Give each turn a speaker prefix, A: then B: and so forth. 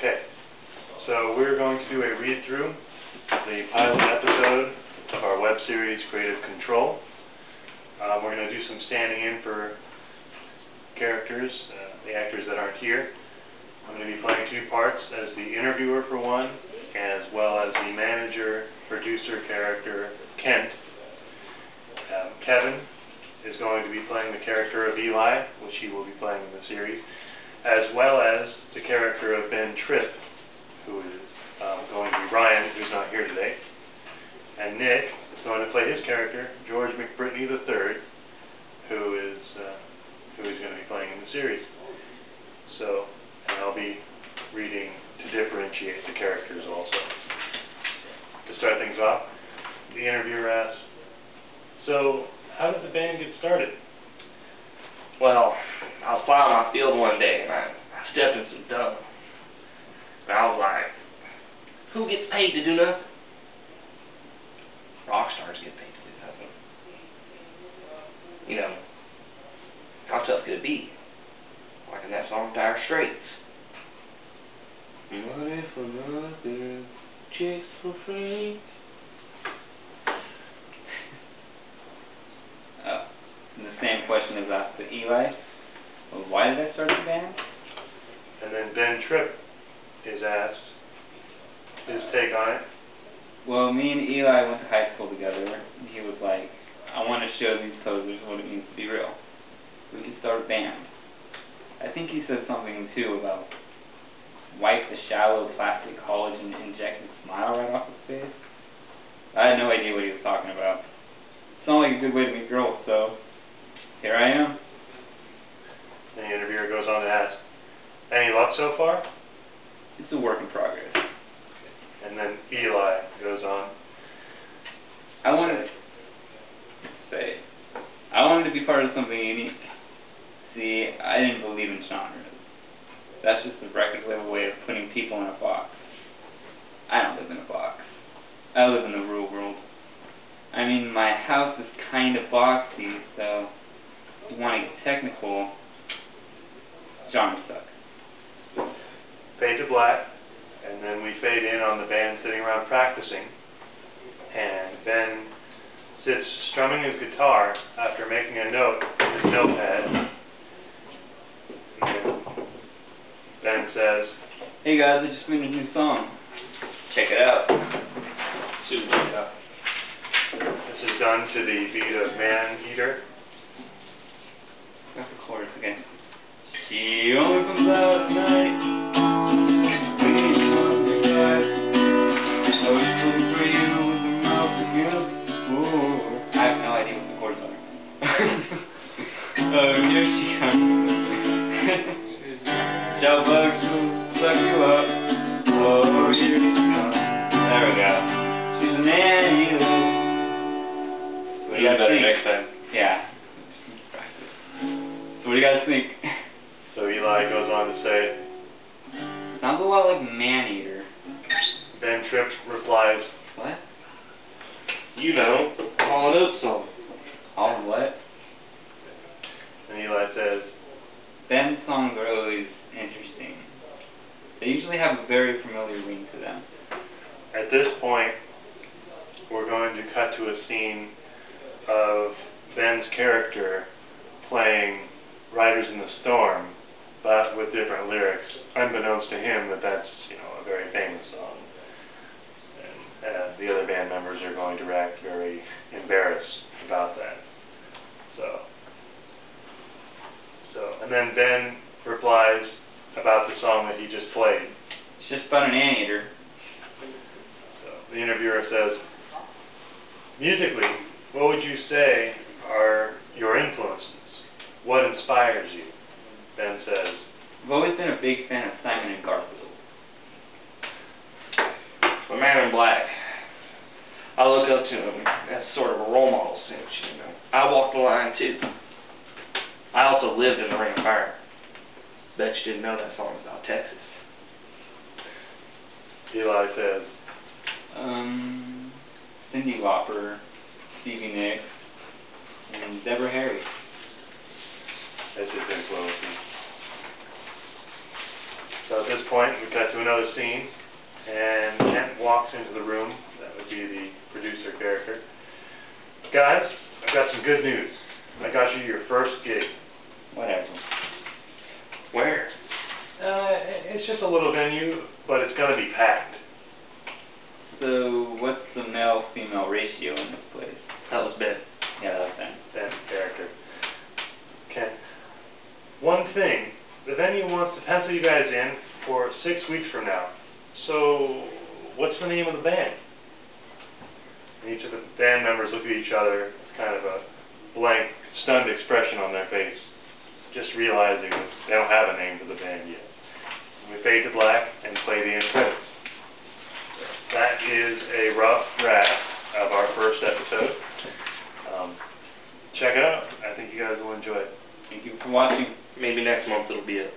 A: Okay, so we're going to do a read-through of the pilot episode of our web series Creative Control. We're going to do some standing in for characters, the actors that aren't here. I'm going to be playing two parts as the interviewer for one, as well as the manager, producer character, Kent. Kevin is going to be playing the character of Eli, which he will be playing in the series, as well as the character of Ben Tripp, who is going to be Ryan, who's not here today. And Nick is going to play his character, George McBritney III, who is going to be playing in the series. So, and I'll be reading to differentiate the characters also. To start things off, the interviewer asks, "So, how did the band get started?"
B: Well, I was plowing my field one day and I stepped in some dung. And I was like, who gets paid to do nothing? Rock stars get paid to do nothing. You know, how tough could it be? Like in that song, Dire Straits. Money for nothing, chicks for free.
C: And the same question is asked to Eli. Well, why did I start the band?
A: And then Ben Tripp is asked his take on it.
C: Well, me and Eli went to high school together, and he was like, I want to show these posers what it means to be real. We can start a band. I think he said something, too, about wipe the shallow plastic collagen injected smile right off his face. I had no idea what he was talking about. It's not like a good way to meet girls, so here I am.
A: And the interviewer goes on to ask, "Any luck so far?"
C: It's a work in progress.
A: And then Eli goes on.
C: I wanted to be part of something unique. See, I didn't believe in genres. That's just the record label way of putting people in a box. I don't live in a box. I live in the real world. I mean, my house is kind of boxy, so if you want to get technical, genres suck.
A: Fade to black, and then we fade in on the band sitting around practicing, and Ben sits strumming his guitar after making a note with his notepad. And Ben says,
C: "Hey guys, I just made a new song.
B: Check it out."
A: This is done to the beat of Man Eater.
C: That's the chorus again. She only comes out at night. I have no idea what the chords are. Oh, here she comes. Shell bugs will suck you up. Oh, here she comes. There we go. She's an anteater. What do you guys think?
A: Next time.
C: Yeah. Practice. So what do you guys think?
A: So Eli goes on to say,
C: Sounds a lot like Man-Eater.
A: Ben Tripp replies,
C: What?
B: You know, Hall & Oates song.
C: All what?
A: and Eli says,
C: Ben's songs are always interesting. They usually have a very familiar ring to them.
A: at this point, we're going to cut to a scene of Ben's character playing Riders in the Storm, but with different lyrics, unbeknownst to him that that's, a very famous song. And the other band members are going to act very embarrassed about that. And then Ben replies about the song that he just played.
C: It's just about an anteater.
A: So the interviewer says, musically, what would you say are your influences? What inspires you? Ben says,
C: I've always been a big fan of Simon and Garfunkel.
B: The Man in Black. I look up to him as sort of a role model since, I walked the line too. I also lived in the Ring of Fire. Bet you didn't know that song's about Texas.
A: Eli says,
C: Cyndi Lauper, Stevie Nicks, and Deborah Harry.
A: That's his influences. So So at this point, we cut to another scene, and Kent walks into the room. That would be the producer character. Guys, I've got some good news. I got you your first gig.
C: Whatever.
B: Where?
A: It's just a little venue, but it's going to be packed.
C: So, what's the male-female ratio in this place?
B: That was Ben.
C: Yeah, that's Ben.
A: Ben's character. Okay. One thing, the venue wants to pencil you guys in for 6 weeks from now. So, what's the name of the band? And each of the band members look at each other with kind of a blank, stunned expression on their face, just realizing that they don't have a name for the band yet. We fade to black and play the end credits. That is a rough draft of our first episode. Check it out. I think you guys will enjoy it.
C: Thank you for watching.
B: Maybe next month it'll be up.